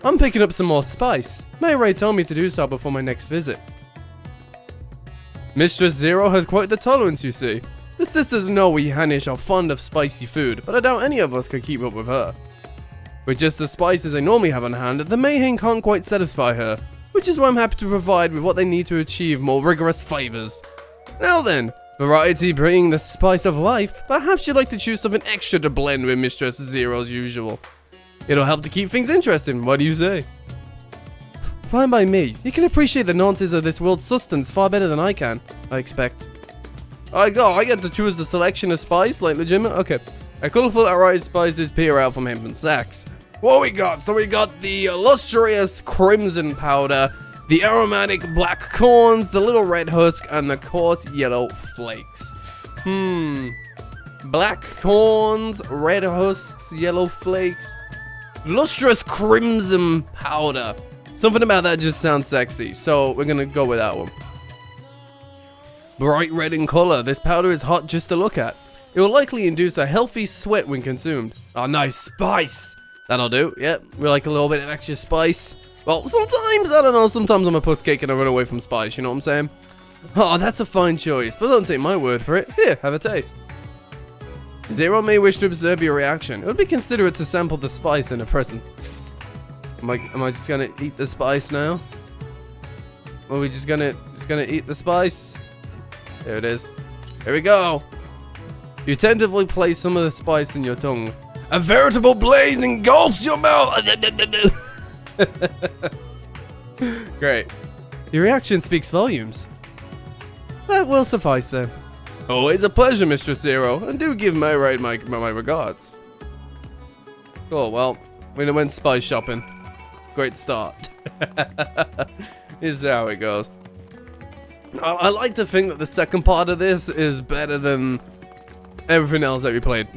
I'm picking up some more spice. May Ray told me to do so before my next visit. Mistress Zero has quite the tolerance, you see. The sisters know we Hanish are fond of spicy food, but I doubt any of us could keep up with her. With just the spices I normally have on hand, the Mayhem can't quite satisfy her, which is why I'm happy to provide with what they need to achieve more rigorous flavors. Now then, variety bringing the spice of life, perhaps you'd like to choose something extra to blend with Mistress Zero's usual. It'll help to keep things interesting, what do you say? Fine by me. You can appreciate the nonsense of this world's sustenance far better than I can, I expect. I get to choose the selection of spice, like legitimate? Okay. A colourful array of spices peer out from hempen sacks. What we got? So we got the illustrious crimson powder, the aromatic black corns, the little red husk, and the coarse yellow flakes. Black corns, red husks, yellow flakes, lustrous crimson powder. Something about that just sounds sexy, so we're gonna go with that one. Bright red in color, this powder is hot just to look at. It will likely induce a healthy sweat when consumed. Oh, nice spice! That'll do, yep. We like a little bit of extra spice. Well, sometimes, I don't know, sometimes I'm a puss cake and I run away from spice, you know what I'm saying? Oh, that's a fine choice, but don't take my word for it. Here, have a taste. Zero may wish to observe your reaction. It would be considerate to sample the spice in her presence. Am I just gonna eat the spice now? Or are we just gonna eat the spice? There it is. Here we go. You tentatively place some of the spice in your tongue. A veritable blaze engulfs your mouth. Great. Your reaction speaks volumes. That will suffice then. Always a pleasure, Mistress Zero, and do give my raid my regards. Cool, well, we went spice shopping. Great start. This is how it goes. I like to think that the second part of this is better than everything else that we played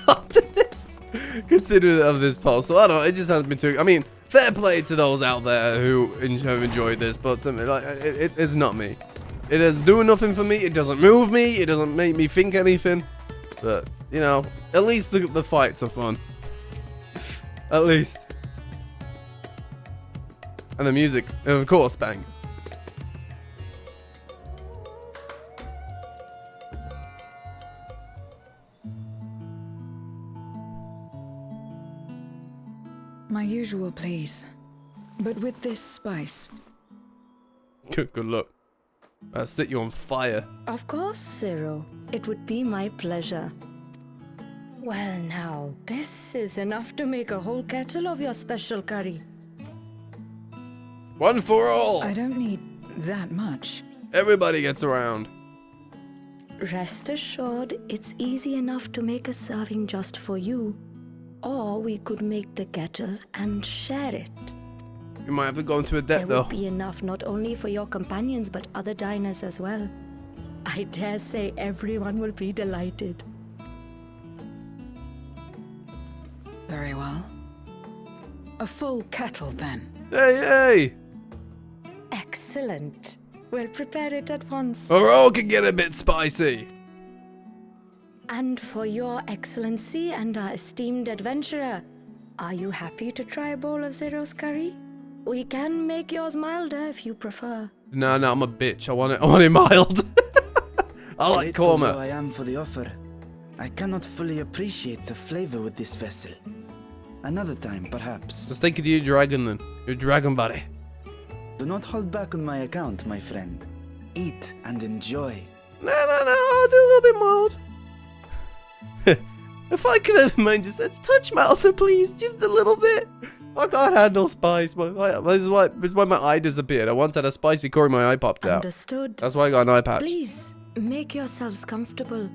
after this. Consider of this post. So I don't know, it just hasn't been too. I mean, fair play to those out there who have enjoyed this, but to me, like, it's not me. It doesn't do nothing for me. It doesn't move me. It doesn't make me think anything. But you know, at least the fights are fun. At least. And the music, of course, bang. My usual, please. But with this spice. Good luck. I'll set you on fire. Of course, Zero. It would be my pleasure. Well now, this is enough to make a whole kettle of your special curry. One for all! I don't need that much. Everybody gets around. Rest assured, it's easy enough to make a serving just for you. Or we could make the kettle and share it. You might have to go into a debt, There though. would be enough not only for your companions but other diners as well. I dare say everyone will be delighted. Very well. A full kettle, then. Hey! Excellent. We'll prepare it at once. Or all can get a bit spicy. And for your excellency and our esteemed adventurer, are you happy to try a bowl of Zero's curry? We can make yours milder if you prefer. No, I'm a bitch. I want it mild. I like Grateful korma. though I am for the offer, I cannot fully appreciate the flavor with this vessel. Another time, perhaps. Let's take it to your dragon then. Your dragon buddy. Do not hold back on my account, my friend. Eat and enjoy. No, I'll do a little bit mild. If I could have mind just a touch milder, please, just a little bit. I can't handle spice. This is why my eye disappeared. I once had a spicy curry, my eye popped out. Understood. That's why I got an eye patch. Please, make yourselves comfortable.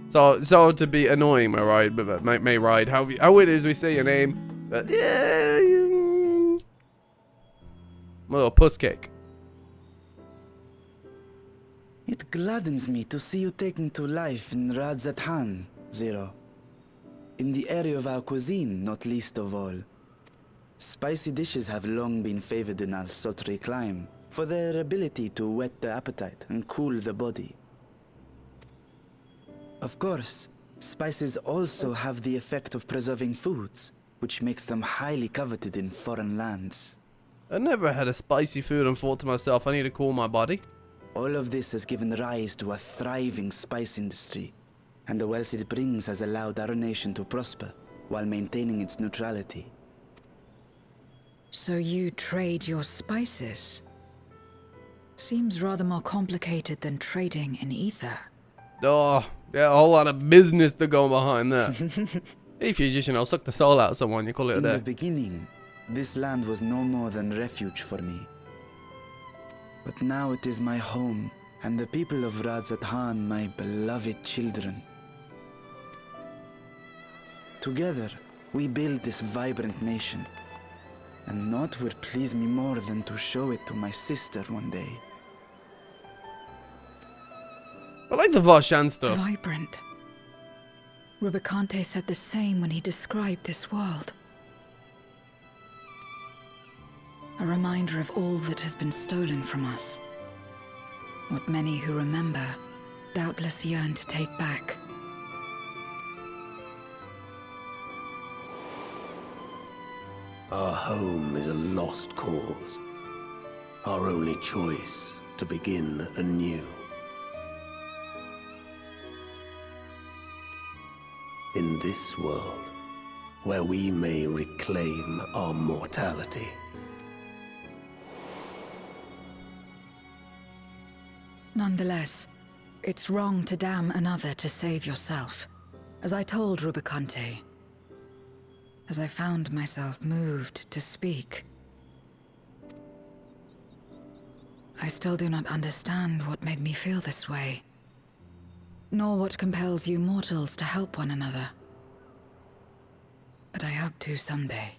So to be annoying, my ride, but may ride. How it is we say your name. But yeah, my little puss cake. It gladdens me to see you taking to life in Radzathan, Zero. In the area of our cuisine, not least of all. Spicy dishes have long been favored in our sultry clime for their ability to whet the appetite and cool the body. Of course, spices also have the effect of preserving foods, which makes them highly coveted in foreign lands. I never had a spicy food and thought to myself, I need to cool my body. All of this has given rise to a thriving spice industry, and the wealth it brings has allowed our nation to prosper while maintaining its neutrality. So you trade your spices? Seems rather more complicated than trading in ether. Oh, yeah, a whole lot of business to go behind that. If you just, suck the soul out of someone, you call it a In day. the beginning, this land was no more than refuge for me. But now it is my home, and the people of Radzathan my beloved children. Together, we build this vibrant nation. And naught would please me more than to show it to my sister one day. I like the Varshan stuff. Vibrant. Rubicante said the same when he described this world. A reminder of all that has been stolen from us. What many who remember doubtless yearn to take back. Our home is a lost cause. Our only choice to begin anew. In this world, where we may reclaim our mortality. Nonetheless, it's wrong to damn another to save yourself, as I told Rubicante. As I found myself moved to speak. I still do not understand what made me feel this way, nor what compels you mortals to help one another. But I hope to someday.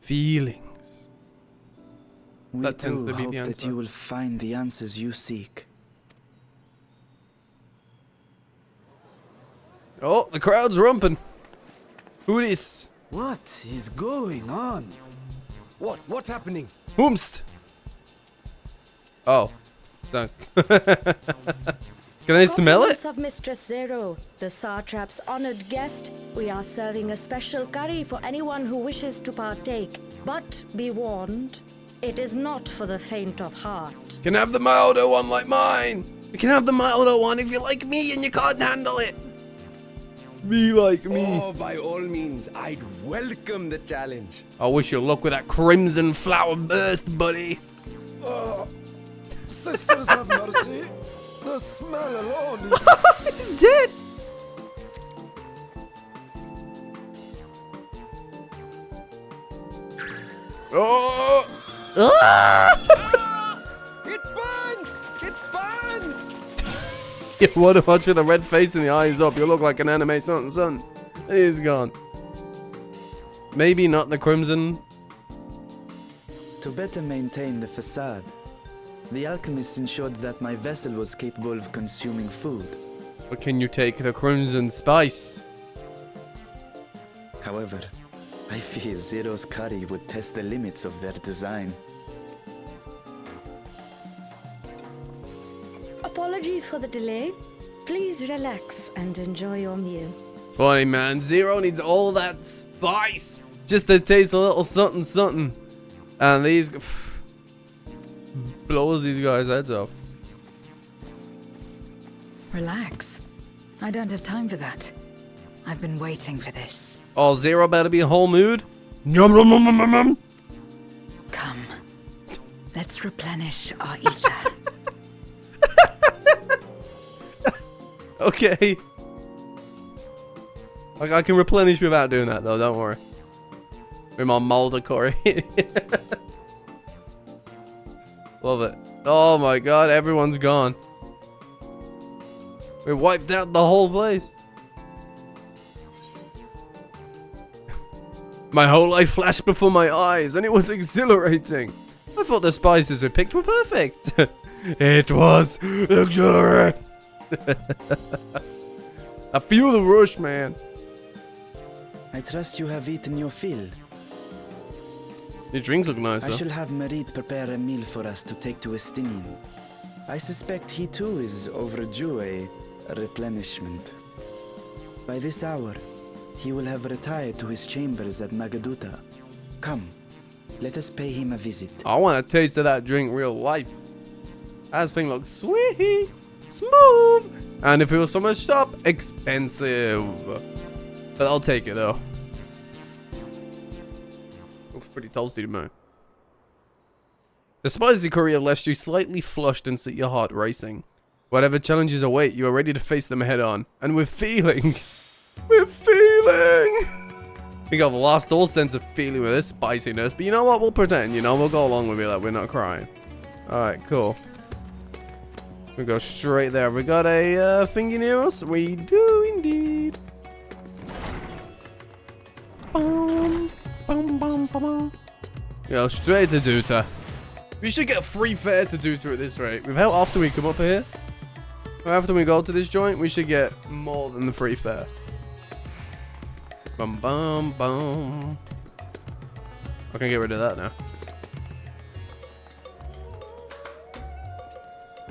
Feelings. We That tends too to be hope the that answer. you will find the answers you seek. Oh, the crowd's rumping. Who is? What is going on? What's happening? Whomst? Oh. So. Can I smell it? Compliments of Mistress Zero, the Satrap's honored guest. We are serving a special curry for anyone who wishes to partake. But be warned, it is not for the faint of heart. You can have the milder one like mine. You can have the milder one if you like me and you can't handle it. Be like me. Oh, by all means, I'd welcome the challenge. I wish you luck with that crimson flower burst, buddy. Sisters have mercy. The smell alone is... He's dead. Oh! Ah! It burns! It burns! You want to watch with a red face and the eyes up? You look like an anime son. He's gone. Maybe not the crimson. To better maintain the facade, the alchemists ensured that my vessel was capable of consuming food. But can you take the crimson spice? However, I fear Zero's curry would test the limits of their design. Apologies for the delay. Please relax and enjoy your meal. Funny man, Zero needs all that spice just to taste a little something. And these blows these guys' heads off. Relax. I don't have time for that. I've been waiting for this. Oh, Zero better be in whole mood. Yum, yum, yum, yum, yum. Come. Let's replenish our ether. Okay. I can replenish without doing that though, don't worry. With my Mulder Corey. Love it. Oh my god, everyone's gone. We wiped out the whole place. My whole life flashed before my eyes and it was exhilarating. I thought the spices we picked were perfect. It was exhilarating. I feel the rush, man. I trust you have eaten your fill. Your drinks look nice, I though. shall have Merit prepare a meal for us to take to Estinien. I suspect he too is overdue a replenishment. By this hour, He will have retired to his chambers at Magaduta. Come, let us pay him a visit. I want a taste of that drink real life. That thing looks sweet, smooth, and if it was from a shop, expensive. But I'll take it though. Looks pretty toasty to me. The spicy curry have left you slightly flushed and set your heart racing. Whatever challenges await, you are ready to face them head on. And with feeling. With feeling. I think I've lost all sense of feeling with this spiciness. But you know what? We'll pretend, you know? We'll go along with it like we're not crying. Alright, cool. We go straight there. We got a thingy near us? We do indeed. Boom. Boom, boom, boom, boom. Go straight to Duta. We should get free fare to Duta at this rate. With how often we come up here, or after we go to this joint, we should get more than the free fare. Bum bum bum. I can get rid of that now.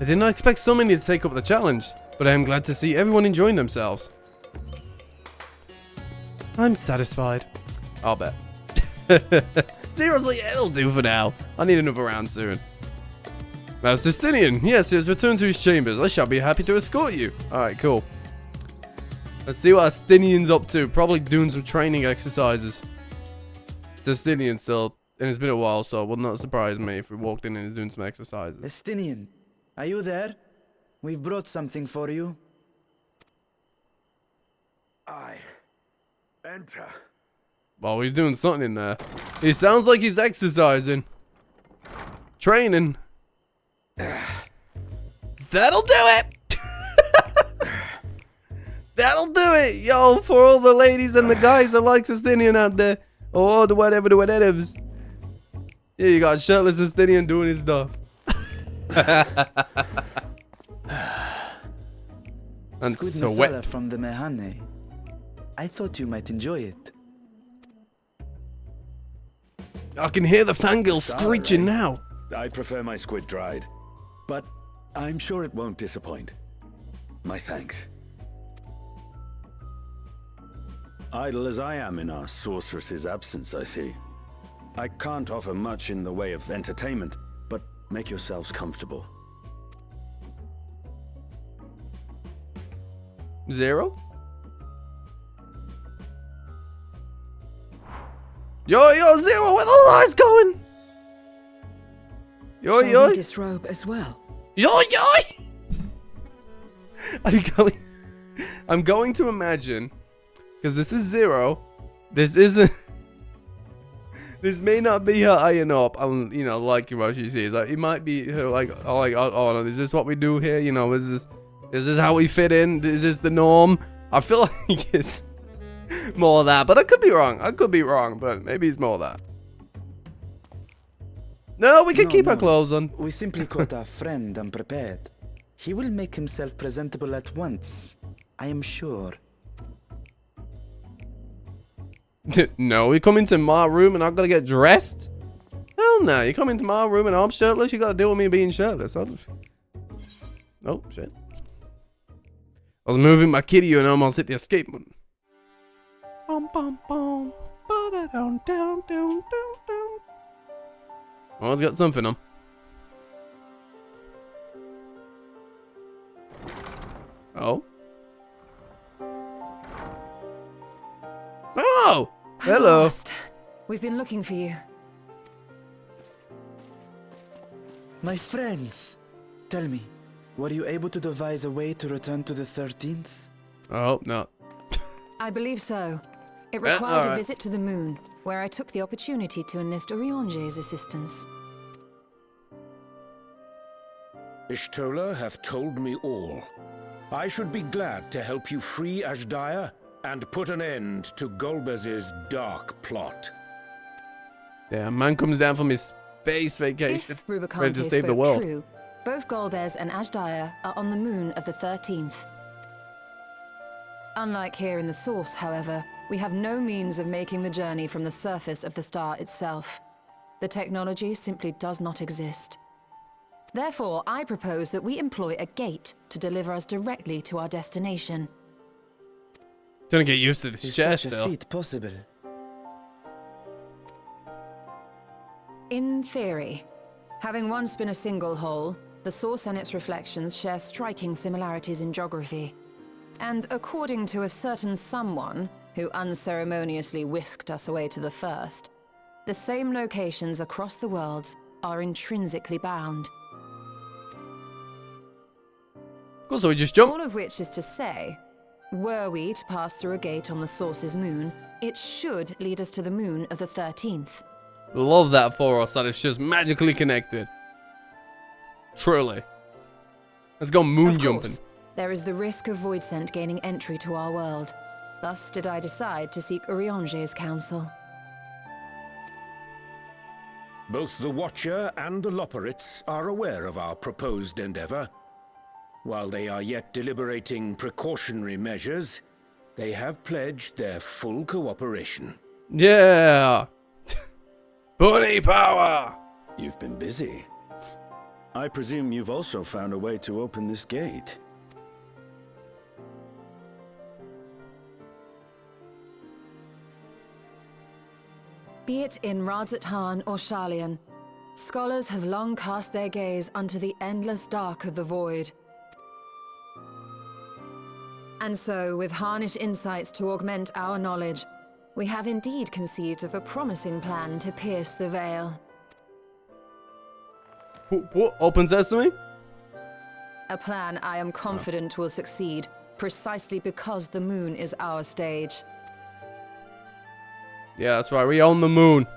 I did not expect so many to take up the challenge, but I am glad to see everyone enjoying themselves. I'm satisfied. I'll bet. Seriously, it'll do for now. I need another round soon. Master Estinien, yes, he has returned to his chambers. I shall be happy to escort you. Alright, cool. Let's see what Estinien's up to. Probably doing some training exercises. It's Estinien still, and it's been a while, so it would not surprise me if we walked in and he's doing some exercises. Estinien, are you there? We've brought something for you. Enter. Oh, he's doing something in there. He sounds like he's exercising. Training. That'll do it! That'll do it! Yo, for all the ladies and the guys that like Estinien out there. Or the whatevers. Here you got Shirtless Estinien doing his stuff. And Squid so masala wet. from the Mehane. I thought you might enjoy it. I can hear the fangirl screeching now. I prefer my squid dried, but I'm sure it won't disappoint. My thanks. Idle as I am in our sorceress's absence, I see. I can't offer much in the way of entertainment, but make yourselves comfortable. Zero? Yo, Zero, where the lights going? Yo, Shall yo. we disrobe as well? Yo. I'm going to imagine, because this is Zero. This isn't. This may not be her eyeing up. I'm, liking what she sees. Like, it might be her, oh, is this what we do here? Is this how we fit in? Is this the norm? I feel like it's more of that, but I could be wrong. But maybe it's more of that. No, we can keep our clothes on. We simply caught our friend unprepared. He will make himself presentable at once, I am sure. No, you come into my room and I'm gonna get dressed? Hell no, you come into my room and I'm shirtless, you gotta deal with me being shirtless. Oh, shit. I was moving my kitty and I almost hit the escape button. Well, it's got something on. Oh. Oh! Hello. Lost. We've been looking for you. My friends, tell me, were you able to devise a way to return to the 13th? Oh, no. I believe so. It required alright. a visit to the moon, where I took the opportunity to enlist Orionge's assistance. Ishtola hath told me all. I should be glad to help you free Ashdaya and put an end to Golbez's dark plot. Yeah, man comes down from his space vacation, If Rubicante ready to save the spoke world. true, both Golbez and Ashdaya are on the moon of the 13th. Unlike here in the Source, however, we have no means of making the journey from the surface of the star itself. The technology simply does not exist. Therefore, I propose that we employ a gate to deliver us directly to our destination. Gonna get used to this Is chair such a still. feat possible? In theory, having once been a single whole, the source and its reflections share striking similarities in geography. And according to a certain someone who unceremoniously whisked us away to the first, the same locations across the worlds are intrinsically bound. Cool, so we just jump. All of which is to say, were we to pass through a gate on the source's moon, it should lead us to the moon of the 13th. Love that for us, that it's just magically connected. Truly. Let's go moon Of jumping. course, there is the risk of Voidsent gaining entry to our world. Thus did I decide to seek Urianger's counsel. Both the Watcher and the Loporrits are aware of our proposed endeavor. While they are yet deliberating precautionary measures, they have pledged their full cooperation. Yeah. Bunny power. You've been busy. I presume you've also found a way to open this gate. Be it in Radzat-Han or Sharlayan, scholars have long cast their gaze unto the endless dark of the void. And so, with Harnish insights to augment our knowledge, we have indeed conceived of a promising plan to pierce the veil. What? Open sesame? A plan I am confident will succeed, precisely because the moon is our stage. Yeah, that's right. We own the moon.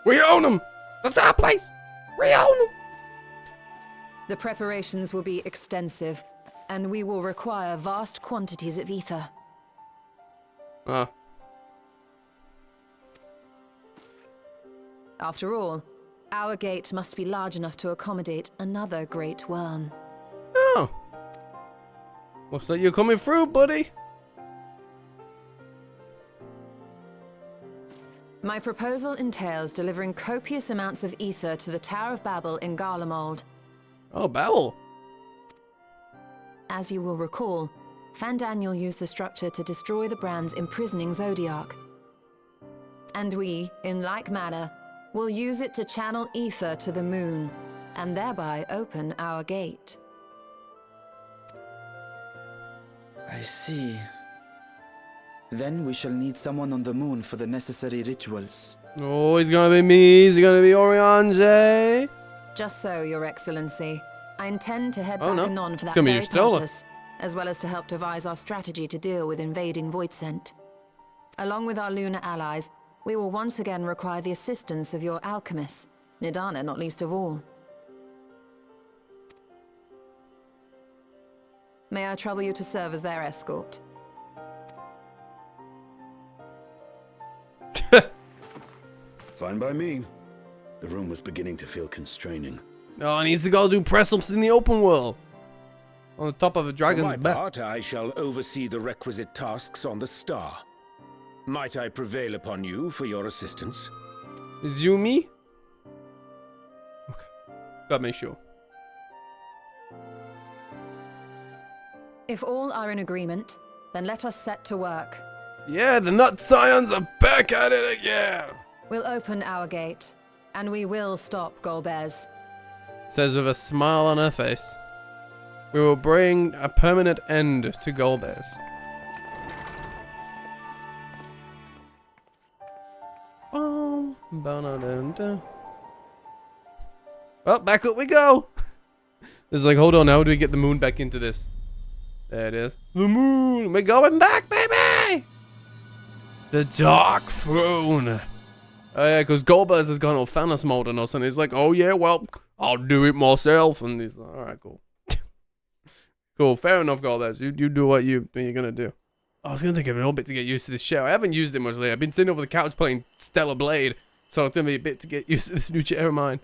We own them. That's our place. We own them. The preparations will be extensive, and we will require vast quantities of ether. After all, our gate must be large enough to accommodate another great worm. Oh. Looks like you're coming through, buddy. My proposal entails delivering copious amounts of ether to the Tower of Babel in Garlemald. Oh, Babel. As you will recall, Fandaniel used the structure to destroy the Brand's imprisoning Zodiac. And we, in like manner, will use it to channel ether to the moon, and thereby open our gate. I see. Then we shall need someone on the moon for the necessary rituals. Oh, he's gonna be me. He's gonna be Urianger. Just so, Your Excellency. I intend to head Oh, back no. anon for that Come here, very Stella. purpose, as well as to help devise our strategy to deal with invading Voidsent. Along with our lunar allies, we will once again require the assistance of your alchemists, Nidana not least of all. May I trouble you to serve as their escort? Fine by me. The room was beginning to feel constraining. Oh, he needs to go do press-ups in the open world. On the top of a For dragon's my back. part, I shall oversee the requisite tasks on the star. Might I prevail upon you for your assistance? Is you me? Okay. Gotta make sure. If all are in agreement, then let us set to work. Yeah, the Nut Scions are back at it again. We'll open our gate, and we will stop Golbez. Says with a smile on her face. We will bring a permanent end to Golbez. Well, back up we go. It's like, hold on, how do we get the moon back into this? There it is. The moon! We're going back, baby! The Dark Throne. Oh yeah, because Golbez has gone all Thanos mode on us, and he's like, oh yeah, well, I'll do it myself. And he's like, alright, cool. Cool, fair enough, Golbez. You do what you're gonna do. Oh, it's gonna take a little bit to get used to this chair. I haven't used it much lately. I've been sitting over the couch playing Stellar Blade, so it's gonna be a bit to get used to this new chair of mine.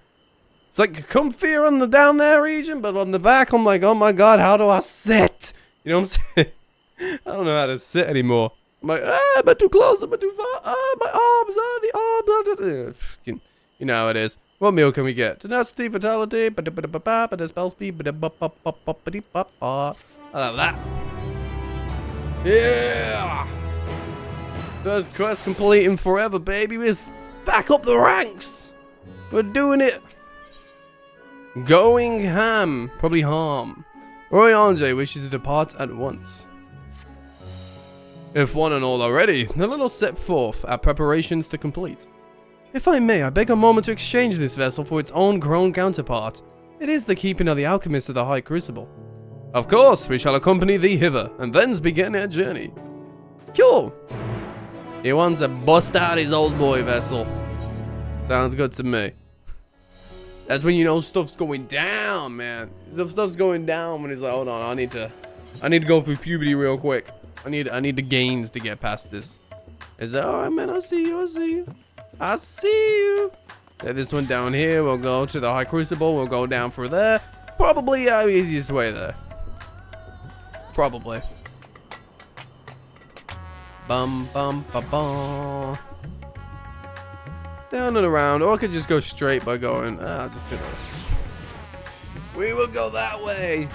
It's like comfier on the down there region, but on the back, I'm like, oh my god, how do I sit? You know what I'm saying? I don't know how to sit anymore. I'm like, am I too close? Am I too far? My arms are the arms. You know how it is. What meal can we get? Tenacity, vitality, spell speed, I like that. Yeah! First quest complete in forever, baby. We're back up the ranks. We're doing it. Going ham. Probably harm. Roy Ange wishes to depart at once. If one and all are ready, then let us set forth our preparations to complete. If I may, I beg a moment to exchange this vessel for its own grown counterpart. It is the keeping of the alchemist of the High Crucible. Of course, we shall accompany thee hither, and thence begin our journey. Cool. He wants to bust out his old boy vessel. Sounds good to me. That's when you know stuff's going down, man. Stuff's going down when he's like, hold on, I need to go through puberty real quick. I need the gains to get past this. Is that alright, man? I see you. Let this one down here. We'll go to the High Crucible. We'll go down through there. Probably our easiest way there. Probably. Bum bum ba bum. Down and around, or I could just go straight by going. Just gonna. We will go that way.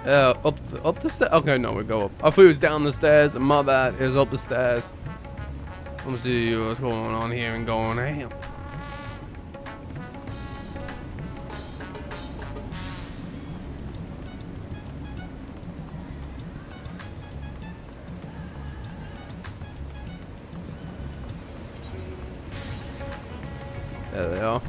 Up the stairs. Okay, no, we go up. I thought it was down the stairs. My bad. It was up the stairs. Let me see what's going on here and going ham. There they are.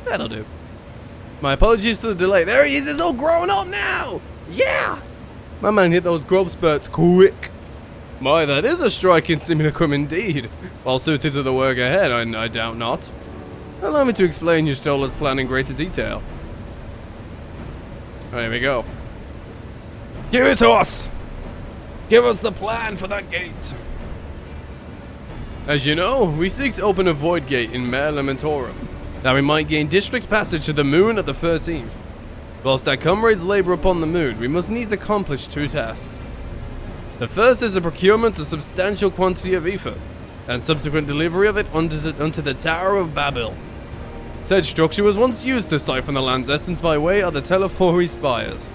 That'll do. My apologies for the delay. There he is. He's all grown up now. Yeah. My man hit those growth spurts quick. My, that is a striking simulacrum indeed. Well suited to the work ahead, I doubt not. Allow me to explain your Stolar's plan in greater detail. There we go. Give it to us! Give us the plan for that gate. As you know, we seek to open a void gate in Mare Lamentorum, that we might gain district passage to the moon at the 13th. Whilst our comrades labor upon the moon, we must needs accomplish two tasks. The first is the procurement of substantial quantity of ether, and subsequent delivery of it onto the Tower of Babel. Said structure was once used to siphon the land's essence by way of the Telefori spires.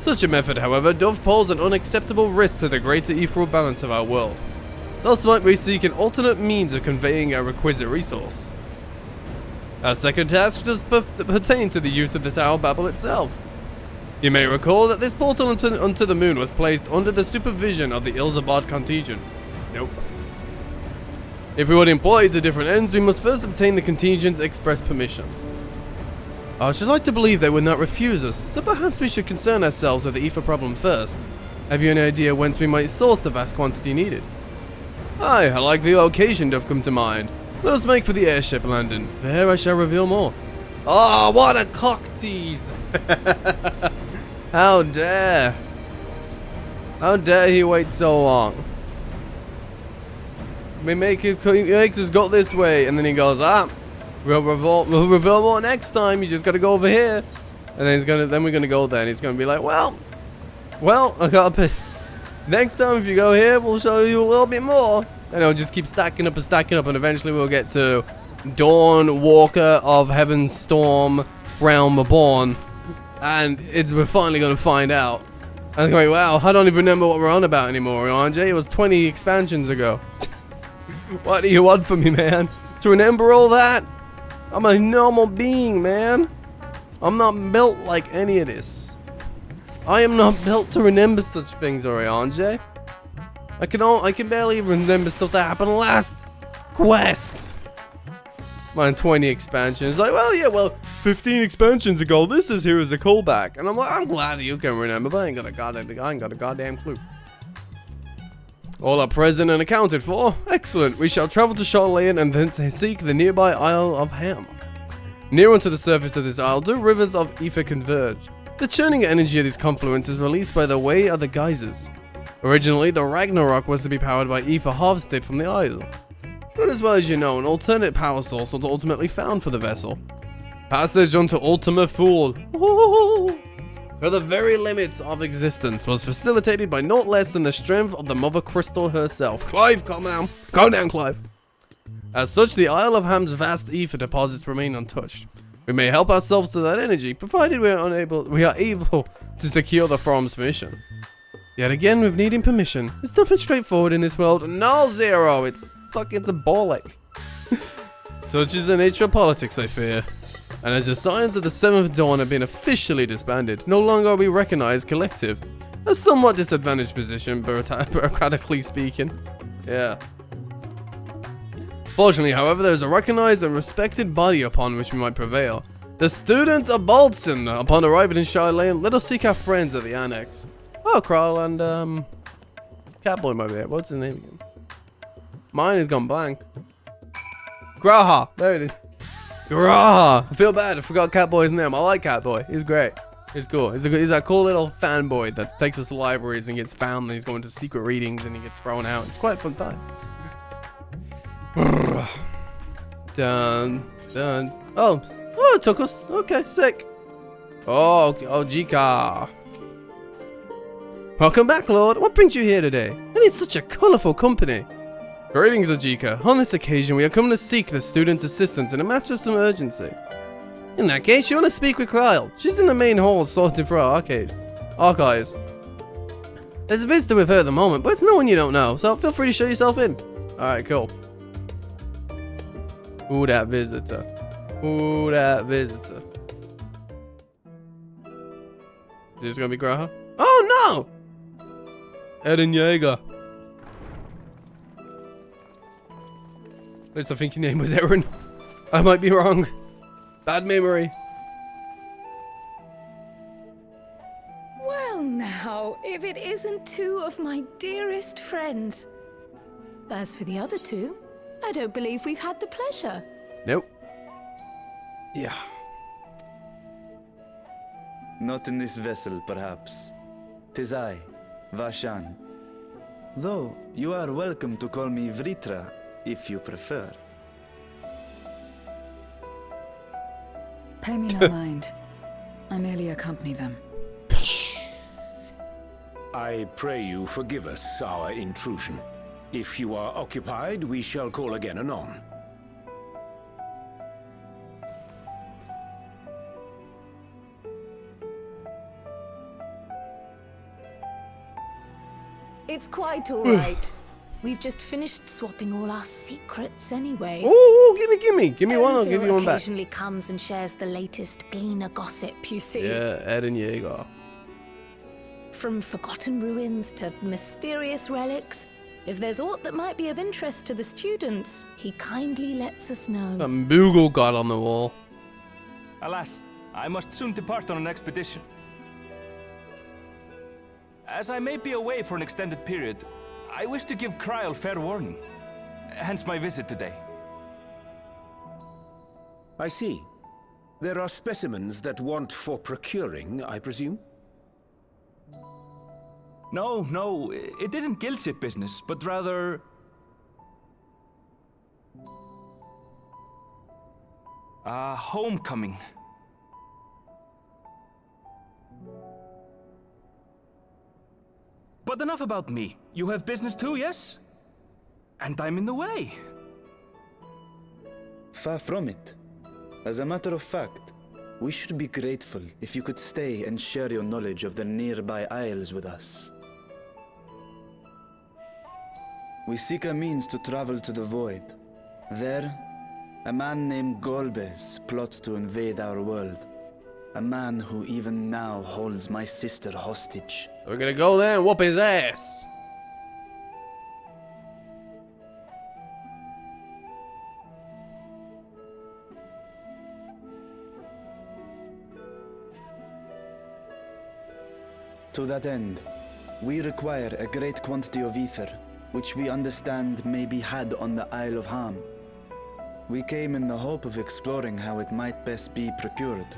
Such a method, however, doth pose an unacceptable risk to the greater ethereal balance of our world. Thus might we seek an alternate means of conveying our requisite resource. Our second task does pertain to the use of the Tower of Babel itself. You may recall that this portal onto the moon was placed under the supervision of the Ilzabad contingent. Nope. If we would employ it to different ends, we must first obtain the contingent's express permission. I should like to believe they would not refuse us, so perhaps we should concern ourselves with the ether problem first. Have you any idea whence we might source the vast quantity needed? Aye, I like the location doth come to mind. Let us make for the airship landing. There I shall reveal more. Oh, what a cock tease! How dare! How dare he wait so long? He makes us go this way, and then he goes, we'll reveal more next time. You just gotta go over here, and then we're gonna go there, and he's gonna be like, well, I gotta pay. Next time if you go here, we'll show you a little bit more, and it'll just keep stacking up, and eventually we'll get to Dawn Walker of Heaven's Storm Realm Reborn. And we're finally going to find out. And I'm going, wow, I don't even remember what we're on about anymore, RJ. It was 20 expansions ago. What do you want from me, man? To remember all that? I'm a normal being, man. I'm not built like any of this. I am not built to remember such things, RJ. I can barely even remember stuff that happened last quest. Man, 20 expansions. Like, well, yeah, 15 expansions ago, this is here as a callback. And I'm like, I'm glad you can remember, but I ain't got a goddamn clue. All are present and accounted for. Excellent. We shall travel to Charlatan and thence seek the nearby Isle of Ham. Near unto the surface of this isle, do rivers of ether converge. The churning energy of these confluences is released by the way of the geysers. Originally, the Ragnarok was to be powered by ether harvested from the isle. But as well as you know, an alternate power source was ultimately found for the vessel. Passage onto Ultima Fool. Ooh. For the very limits of existence was facilitated by not less than the strength of the Mother Crystal herself. Clive, calm down. Calm down, Clive. As such, the Isle of Ham's vast ether deposits remain untouched. We may help ourselves to that energy, provided we are able to secure the From's permission. Yet again, with needing permission, there's nothing straightforward in this world. No, Zero, it's fucking symbolic. Such is the nature of politics, I fear. And as the Scions of the Seventh Dawn have been officially disbanded, no longer are we recognized collective. A somewhat disadvantaged position, bureaucratically speaking. Yeah. Fortunately, however, there is a recognized and respected body upon which we might prevail. The students of Baltzen. Upon arriving in Shire Lane, let us seek our friends at the annex. Oh, Kral and Catboy might be there. What's his name again? Mine has gone blank. Graha. There it is. Graha. I feel bad. I forgot Catboy's name. I like Catboy. He's great. He's cool. He's a cool little fanboy that takes us to libraries and gets found. And he's going to secret readings and he gets thrown out. It's quite a fun time. Done. Oh, it took us. Okay, sick. Oh, Jika. Welcome back, Lord. What brings you here today? I need such a colorful company. Greetings, Ajika. On this occasion, we are coming to seek the student's assistance in a matter of some urgency. In that case, you want to speak with Kyle. She's in the main hall sorting for our archives. There's a visitor with her at the moment, but it's no one you don't know, so feel free to show yourself in. Alright, cool. Ooh, that visitor. Ooh, that visitor. Is this gonna be Graha? Oh no! Eren Jaeger. At least I think your name was Eren. I might be wrong. Bad memory. Well now, if it isn't two of my dearest friends. As for the other two, I don't believe we've had the pleasure. Nope. Yeah. Not in this vessel, perhaps. 'Tis I, Vashan. Though, you are welcome to call me Vritra, if you prefer. Pay me no mind. I merely accompany them. I pray you forgive us our intrusion. If you are occupied, we shall call again anon. It's quite all right. We've just finished swapping all our secrets anyway. Ooh, gimme. Give me one, I'll give you one back. Occasionally comes and shares the latest Gleaner gossip, you see. Yeah, Eren Jaeger. From forgotten ruins to mysterious relics, if there's aught that might be of interest to the students, he kindly lets us know. That Moogle god on the wall. Alas, I must soon depart on an expedition. As I may be away for an extended period, I wish to give Kryl fair warning. Hence my visit today. I see. There are specimens that want for procuring, I presume? No, it isn't guildship business, but rather... homecoming. But enough about me. You have business too, yes? And I'm in the way. Far from it. As a matter of fact, we should be grateful if you could stay and share your knowledge of the nearby isles with us. We seek a means to travel to the Void. There, a man named Golbez plots to invade our world. A man who even now holds my sister hostage. We're gonna go there and whoop his ass. To that end, we require a great quantity of ether, which we understand may be had on the Isle of Ham. We came in the hope of exploring how it might best be procured.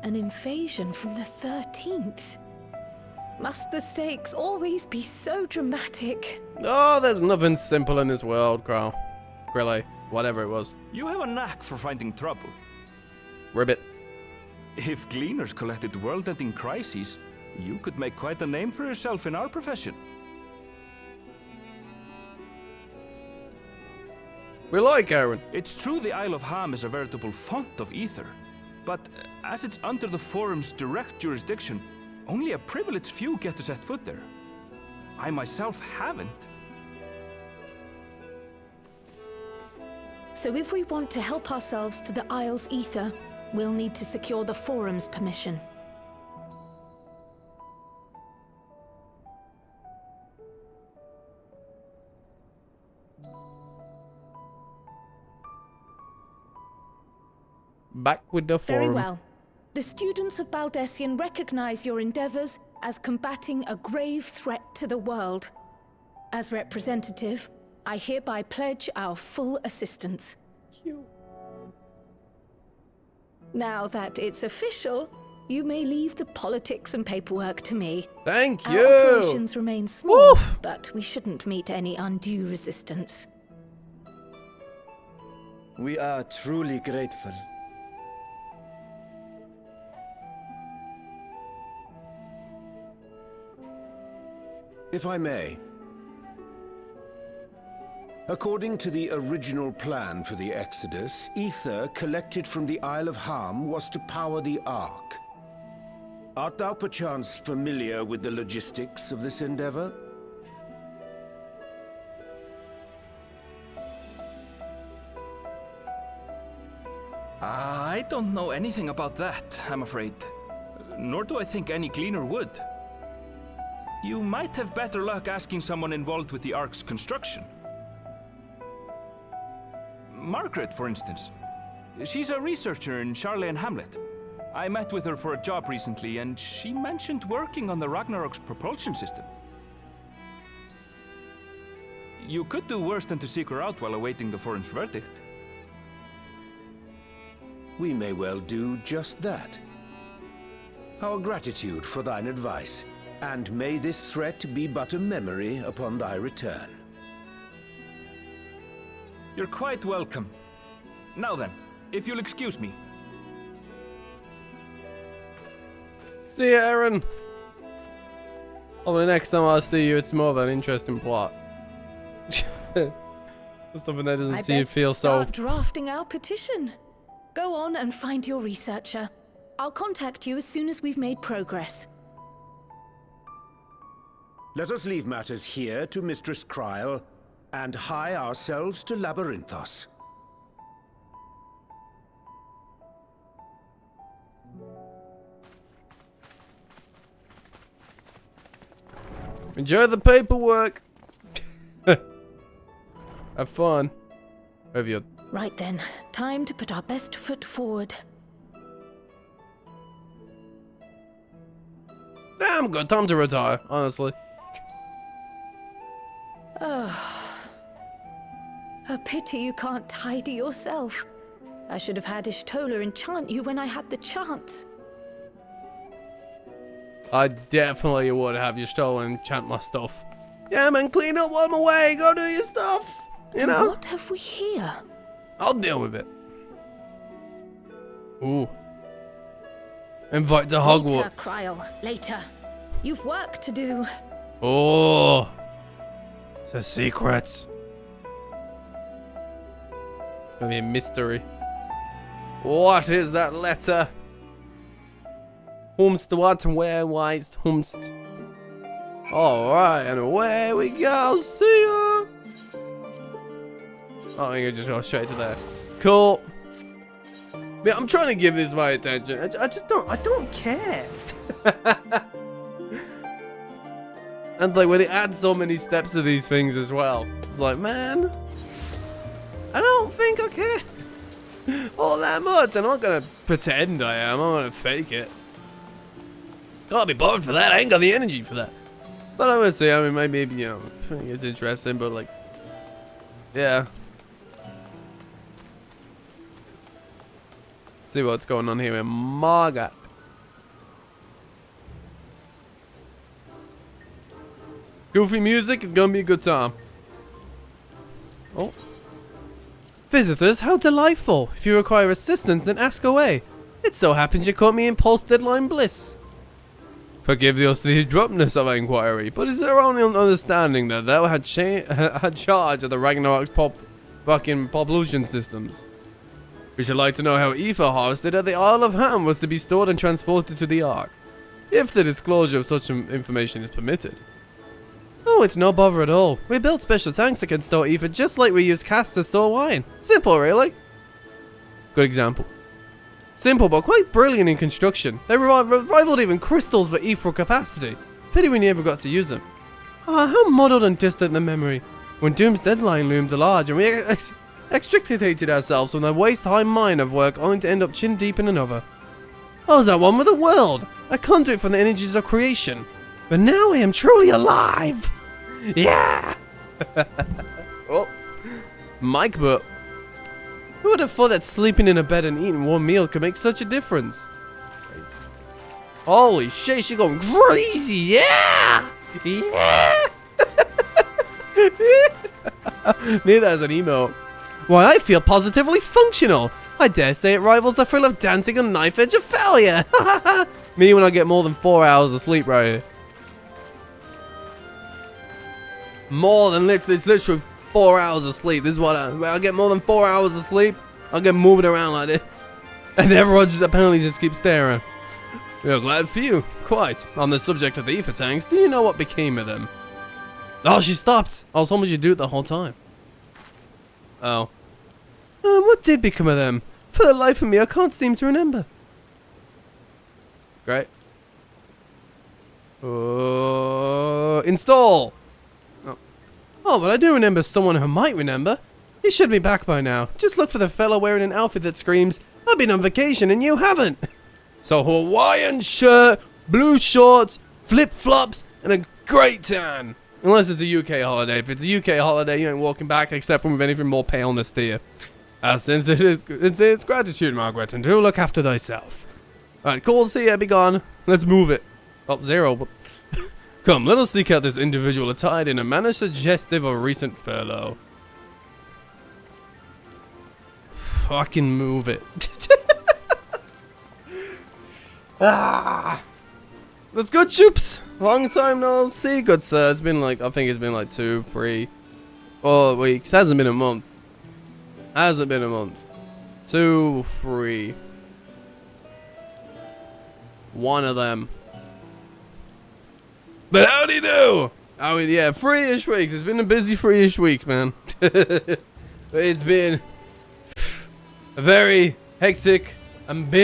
An invasion from the 13th. Must the stakes always be so dramatic? Oh, there's nothing simple in this world, Grille. Whatever it was. You have a knack for finding trouble. Ribbit. If gleaners collected world-ending crises, you could make quite a name for yourself in our profession. We like Eren. It's true the Isle of Ham is a veritable font of ether, but as it's under the Forum's direct jurisdiction, only a privileged few get to set foot there. I myself haven't. So if we want to help ourselves to the Isle's ether, we'll need to secure the Forum's permission. Back with the Forum. Very well. The students of Baldessian recognize your endeavors as combating a grave threat to the world. As representative, I hereby pledge our full assistance. Now that it's official, you may leave the politics and paperwork to me. Thank Our you. operations remain small, Woof. but we shouldn't meet any undue resistance. We are truly grateful. If I may. According to the original plan for the Exodus, ether collected from the Isle of Ham was to power the Ark. Art thou perchance familiar with the logistics of this endeavor? I don't know anything about that, I'm afraid. Nor do I think any gleaner would. You might have better luck asking someone involved with the Ark's construction. Margaret, for instance. She's a researcher in Charley and Hamlet. I met with her for a job recently, and she mentioned working on the Ragnarok's propulsion system. You could do worse than to seek her out while awaiting the Forum's verdict. We may well do just that. Our gratitude for thine advice, and may this threat be but a memory upon thy return. You're quite welcome. Now then, if you'll excuse me. See ya, Eren. Oh, the next time I see you, it's more of an interesting plot. Something that doesn't see you feel so. Start drafting our petition. Go on and find your researcher. I'll contact you as soon as we've made progress. Let us leave matters here to Mistress Kryl, and hie ourselves to Labyrinthos. Enjoy the paperwork. Have fun. Have you? Right then, time to put our best foot forward. Damn good time to retire, honestly. A pity you can't tidy yourself. I should have had Ishtola enchant you when I had the chance. I definitely would have you stolen enchant my stuff. Yeah, man, clean up while I'm away. Go do your stuff. You know? What have we here? I'll deal with it. Ooh. Invite to Hogwarts. Later, Kryl, later. You've work to do. Oh. It's a secret. It's gonna be a mystery. What is that letter? Humst what and where wise humst. Alright, and away we go. See ya. Oh, I can just go straight to there. Cool. Yeah, I'm trying to give this my attention. I just don't care. And like when it adds so many steps to these things as well, it's like, man, I don't think I care all that much. I'm not gonna pretend I am. I'm gonna fake it. Can't be bothered for that. I ain't got the energy for that. But I'm gonna say, I mean, maybe, you know, I think it's interesting, but like, yeah. See what's going on here in Margot. Goofy music, it's gonna be a good time. Oh. Visitors, how delightful. If you require assistance, then ask away. It so happens you caught me in post-deadline bliss. Forgive us the abruptness of our inquiry, but is there only an understanding that thou had charge of the Ragnarok's population systems? We should like to know how ether harvested at the Isle of Ham was to be stored and transported to the Ark, if the disclosure of such information is permitted. Oh, it's no bother at all. We built special tanks that can store ether just like we use casks to store wine. Simple, really. Good example. Simple, but quite brilliant in construction. They rivaled even crystals for ether capacity. Pity we never got to use them. Ah, how muddled and distant the memory. When Doom's deadline loomed large and we extricated ourselves from the waist-high mine of work only to end up chin-deep in another. I was at one with the world, a conduit for the energies of creation. But now I am truly alive! Yeah! Oh, Mike, but who would have thought that sleeping in a bed and eating one meal could make such a difference? Crazy. Holy shit, she's going crazy! Yeah! Yeah! Need that as an emote. Why, I feel positively functional. I dare say it rivals the thrill of dancing on the knife edge of failure. Me when I get more than 4 hours of sleep right here. More than literally, it's literally 4 hours of sleep. This is what I get more than 4 hours of sleep. I'll get moving around like this. And everyone just apparently just keeps staring. We're glad for you. Quite. On the subject of the ether tanks, do you know what became of them? Oh, she stopped. I was hoping she'd do it the whole time. Oh. What did become of them? For the life of me, I can't seem to remember. Great. Install! Oh, but I do remember someone who might remember. He should be back by now. Just look for the fella wearing an outfit that screams, I've been on vacation and you haven't. So Hawaiian shirt, blue shorts, flip-flops, and a great tan. Unless it's a UK holiday. If it's a UK holiday, you ain't walking back except from with anything more paleness to you. Since it's gratitude, Margaret, and do look after thyself. Alright, cool, see ya, be gone. Let's move it. Oh, zero, but... Come, let us seek out this individual attired in a manner suggestive of a recent furlough. Fucking move it. Let's go, Choops. Long time no see, good sir. It's been like, I think it's been like 2, 3, 4 weeks. Hasn't been a month. Hasn't been a month. 2, 3. One of them. But howdy do? I mean, yeah, 3-ish weeks. It's been a busy 3-ish weeks, man. It's been a very hectic and busy.